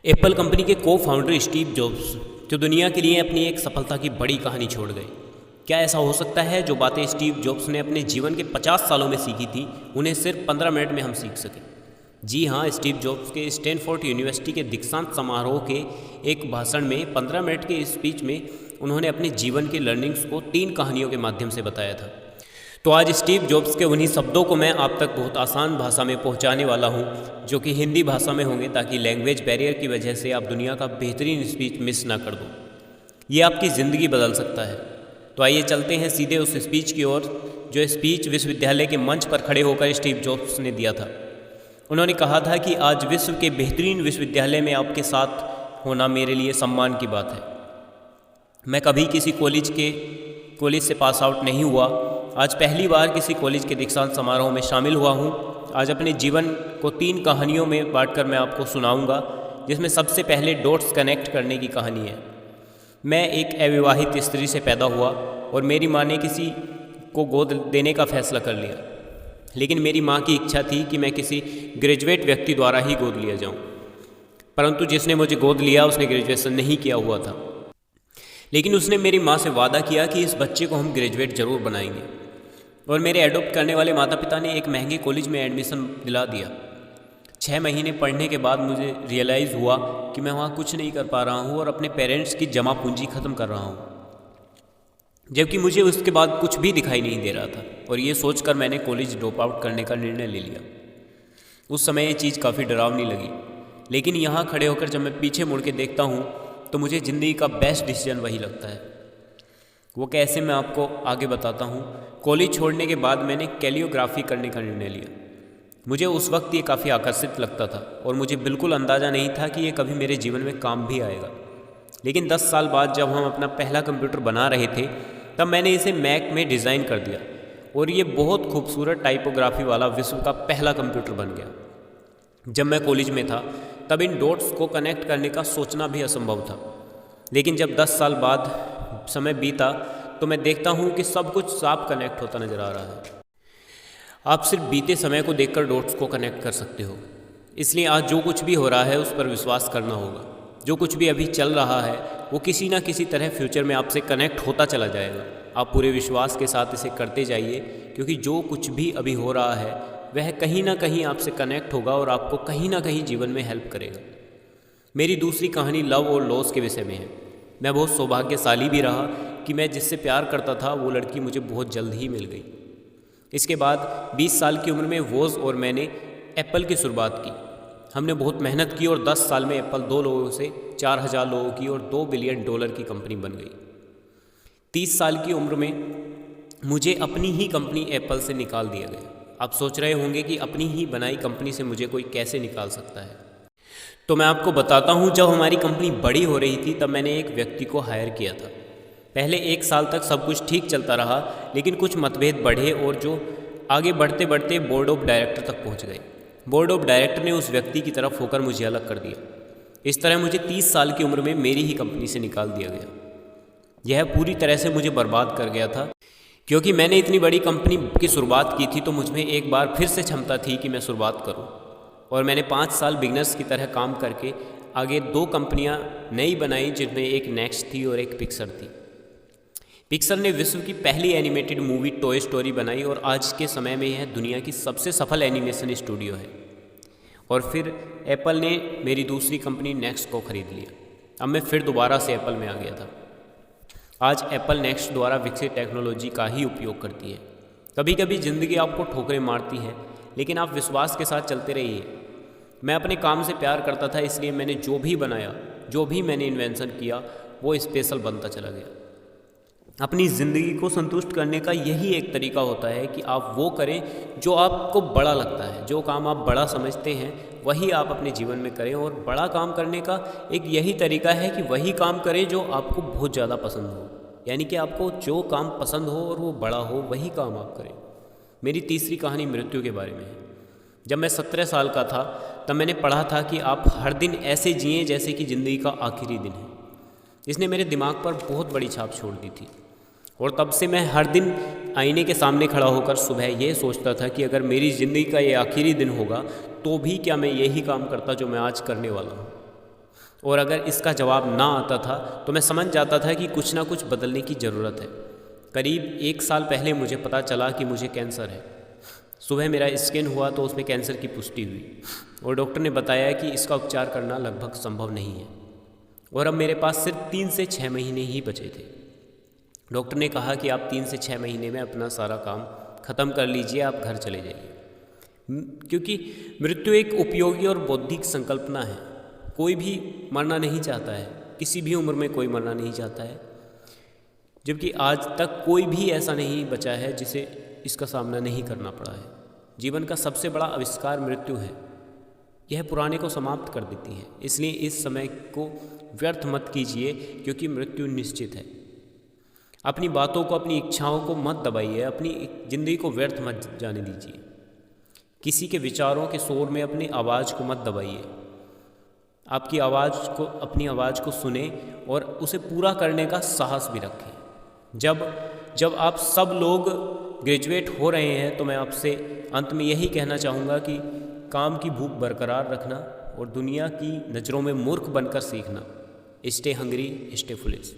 Apple company के को founder Steve jobs जो दुनिया के लिए अपनी एक सफलता की बड़ी कहानी छोड़ गए। क्या ऐसा हो सकता है जो बातें स्टीव जॉब्स ने अपने जीवन के 50 सालों में सीखी थी उन्हें सिर्फ 15 मिनट में हम सीख सकें? जी हाँ, स्टीव जॉब्स के स्टैनफोर्ड यूनिवर्सिटी के दीक्षांत समारोह के एक भाषण में 15 मिनट के स्पीच में उन्होंने अपने जीवन के लर्निंग्स को 3 कहानियों के माध्यम से बताया था। तो आज स्टीव जॉब्स के उन्हीं शब्दों को मैं आप तक बहुत आसान भाषा में पहुंचाने वाला हूं, जो कि हिंदी भाषा में होंगे, ताकि लैंग्वेज बैरियर की वजह से आप दुनिया का बेहतरीन स्पीच मिस ना कर दो। ये आपकी ज़िंदगी बदल सकता है। तो आइए चलते हैं सीधे उस स्पीच की ओर, जो स्पीच विश्वविद्यालय के मंच पर खड़े होकर स्टीव जॉब्स ने दिया था। उन्होंने कहा था कि आज विश्व के बेहतरीन विश्वविद्यालय में आपके साथ होना मेरे लिए सम्मान की बात है। मैं कभी किसी कॉलेज से पास आउट नहीं हुआ। आज पहली बार किसी कॉलेज के दीक्षांत समारोह में शामिल हुआ हूँ। आज अपने जीवन को 3 कहानियों में बांटकर मैं आपको सुनाऊंगा, जिसमें सबसे पहले डॉट्स कनेक्ट करने की कहानी है। मैं एक अविवाहित स्त्री से पैदा हुआ और मेरी माँ ने किसी को गोद देने का फैसला कर लिया, लेकिन मेरी माँ की इच्छा थी कि मैं किसी ग्रेजुएट व्यक्ति द्वारा ही गोद लिया जाऊँ। परंतु जिसने मुझे गोद लिया उसने ग्रेजुएशन नहीं किया हुआ था, लेकिन उसने मेरी माँ से वादा किया कि इस बच्चे को हम ग्रेजुएट ज़रूर बनाएंगे। और मेरे एडॉप्ट करने वाले माता पिता ने एक महंगे कॉलेज में एडमिशन दिला दिया। 6 महीने पढ़ने के बाद मुझे रियलाइज़ हुआ कि मैं वहाँ कुछ नहीं कर पा रहा हूँ और अपने पेरेंट्स की जमा पूंजी ख़त्म कर रहा हूँ, जबकि मुझे उसके बाद कुछ भी दिखाई नहीं दे रहा था। और ये सोचकर मैंने कॉलेज ड्रॉप आउट करने का निर्णय ले लिया। उस समय ये चीज़ काफ़ी डरावनी लगी, लेकिन यहाँ खड़े होकर जब मैं पीछे मुड़ के देखता हूँ तो मुझे ज़िंदगी का बेस्ट डिसीजन वही लगता है। वो कैसे, मैं आपको आगे बताता हूँ। कॉलेज छोड़ने के बाद मैंने कैलियोग्राफी करने का निर्णय लिया। मुझे उस वक्त ये काफ़ी आकर्षित लगता था और मुझे बिल्कुल अंदाज़ा नहीं था कि ये कभी मेरे जीवन में काम भी आएगा। लेकिन 10 साल बाद जब हम अपना पहला कंप्यूटर बना रहे थे, तब मैंने इसे मैक में डिज़ाइन कर दिया और ये बहुत खूबसूरत टाइपोग्राफी वाला विश्व का पहला कंप्यूटर बन गया। जब मैं कॉलेज में था तब इन डॉट्स को कनेक्ट करने का सोचना भी असंभव था, लेकिन जब 10 साल बाद समय बीता तो मैं देखता हूँ कि सब कुछ साफ कनेक्ट होता नज़र आ रहा है। आप सिर्फ बीते समय को देखकर डॉट्स को कनेक्ट कर सकते हो। इसलिए आज जो कुछ भी हो रहा है उस पर विश्वास करना होगा। जो कुछ भी अभी चल रहा है वो किसी ना किसी तरह फ्यूचर में आपसे कनेक्ट होता चला जाएगा। आप पूरे विश्वास के साथ इसे करते जाइए, क्योंकि जो कुछ भी अभी हो रहा है वह कहीं ना कहीं आपसे कनेक्ट होगा और आपको कहीं ना कहीं जीवन में हेल्प करेगा। मेरी दूसरी कहानी लव और लॉस के विषय में है। मैं बहुत सौभाग्यशाली भी रहा कि मैं जिससे प्यार करता था वो लड़की मुझे बहुत जल्द ही मिल गई। इसके बाद 20 साल की उम्र में वोज और मैंने एप्पल की शुरुआत की। हमने बहुत मेहनत की और 10 साल में एप्पल 2 लोगों से 4000 लोगों की और $2 बिलियन की कंपनी बन गई। 30 साल की उम्र में मुझे अपनी ही कंपनी एप्पल से निकाल दिया गया। आप सोच रहे होंगे कि अपनी ही बनाई कंपनी से मुझे कोई कैसे निकाल सकता है। तो मैं आपको बताता हूँ, जब हमारी कंपनी बड़ी हो रही थी तब मैंने एक व्यक्ति को हायर किया था। पहले 1 साल तक सब कुछ ठीक चलता रहा, लेकिन कुछ मतभेद बढ़े और जो आगे बढ़ते बढ़ते बोर्ड ऑफ डायरेक्टर तक पहुँच गए। बोर्ड ऑफ डायरेक्टर ने उस व्यक्ति की तरफ होकर मुझे अलग कर दिया। इस तरह मुझे 30 साल की उम्र में मेरी ही कंपनी से निकाल दिया गया। यह पूरी तरह से मुझे बर्बाद कर गया था, क्योंकि मैंने इतनी बड़ी कंपनी की शुरुआत की थी तो मुझमें एक बार फिर से क्षमता थी कि मैं शुरुआत करूं। और मैंने 5 साल बिगनर्स की तरह काम करके आगे 2 कंपनियां नई बनाई, जिनमें एक नेक्स्ट थी और एक पिक्सर थी। पिक्सर ने विश्व की पहली एनिमेटेड मूवी टॉय स्टोरी बनाई और आज के समय में यह दुनिया की सबसे सफल एनिमेशन स्टूडियो है। और फिर एप्पल ने मेरी दूसरी कंपनी नेक्स्ट को ख़रीद लिया। अब मैं फिर दोबारा से एप्पल में आ गया था। आज एप्पल नेक्स्ट द्वारा विकसित टेक्नोलॉजी का ही उपयोग करती है। कभी कभी ज़िंदगी आपको ठोकरें मारती है, लेकिन आप विश्वास के साथ चलते रहिए। मैं अपने काम से प्यार करता था, इसलिए मैंने जो भी बनाया, जो भी मैंने इन्वेंशन किया, वो स्पेशल बनता चला गया। अपनी ज़िंदगी को संतुष्ट करने का यही एक तरीका होता है कि आप वो करें जो आपको बड़ा लगता है। जो काम आप बड़ा समझते हैं वही आप अपने जीवन में करें, और बड़ा काम करने का एक यही तरीका है कि वही काम करें जो आपको बहुत ज़्यादा पसंद हो। यानी कि आपको जो काम पसंद हो और वो बड़ा हो, वही काम आप करें। मेरी तीसरी कहानी मृत्यु के बारे में है। जब मैं 17 साल का था तब मैंने पढ़ा था कि आप हर दिन ऐसे जिएं जैसे कि ज़िंदगी का आखिरी दिन है। इसने मेरे दिमाग पर बहुत बड़ी छाप छोड़ दी थी, और तब से मैं हर दिन आईने के सामने खड़ा होकर सुबह ये सोचता था कि अगर मेरी ज़िंदगी का ये आखिरी दिन होगा तो भी क्या मैं यही काम करता जो मैं आज करने वाला हूँ। और अगर इसका जवाब ना आता था तो मैं समझ जाता था कि कुछ ना कुछ बदलने की ज़रूरत है। करीब 1 साल पहले मुझे पता चला कि मुझे कैंसर है। सुबह मेरा स्कैन हुआ तो उसमें कैंसर की पुष्टि हुई और डॉक्टर ने बताया कि इसका उपचार करना लगभग संभव नहीं है और अब मेरे पास सिर्फ 3 से 6 महीने ही बचे थे। डॉक्टर ने कहा कि आप 3 से 6 महीने में अपना सारा काम ख़त्म कर लीजिए, आप घर चले जाइए। क्योंकि मृत्यु एक उपयोगी और बौद्धिक संकल्पना है। कोई भी मरना नहीं चाहता है, किसी भी उम्र में कोई मरना नहीं चाहता है, जबकि आज तक कोई भी ऐसा नहीं बचा है जिसे इसका सामना नहीं करना पड़ा है। जीवन का सबसे बड़ा आविष्कार मृत्यु है। यह पुराने को समाप्त कर देती है। इसलिए इस समय को व्यर्थ मत कीजिए, क्योंकि मृत्यु निश्चित है। अपनी बातों को, अपनी इच्छाओं को मत दबाइए, अपनी ज़िंदगी को व्यर्थ मत जाने दीजिए। किसी के विचारों के शोर में अपनी आवाज़ को मत दबाइए। आपकी आवाज़ को, अपनी आवाज़ को सुने और उसे पूरा करने का साहस भी रखें। जब आप सब लोग ग्रेजुएट हो रहे हैं तो मैं आपसे अंत में यही कहना चाहूँगा कि काम की भूख बरकरार रखना और दुनिया की नज़रों में मूर्ख बनकर सीखना। Stay hungry, stay foolish.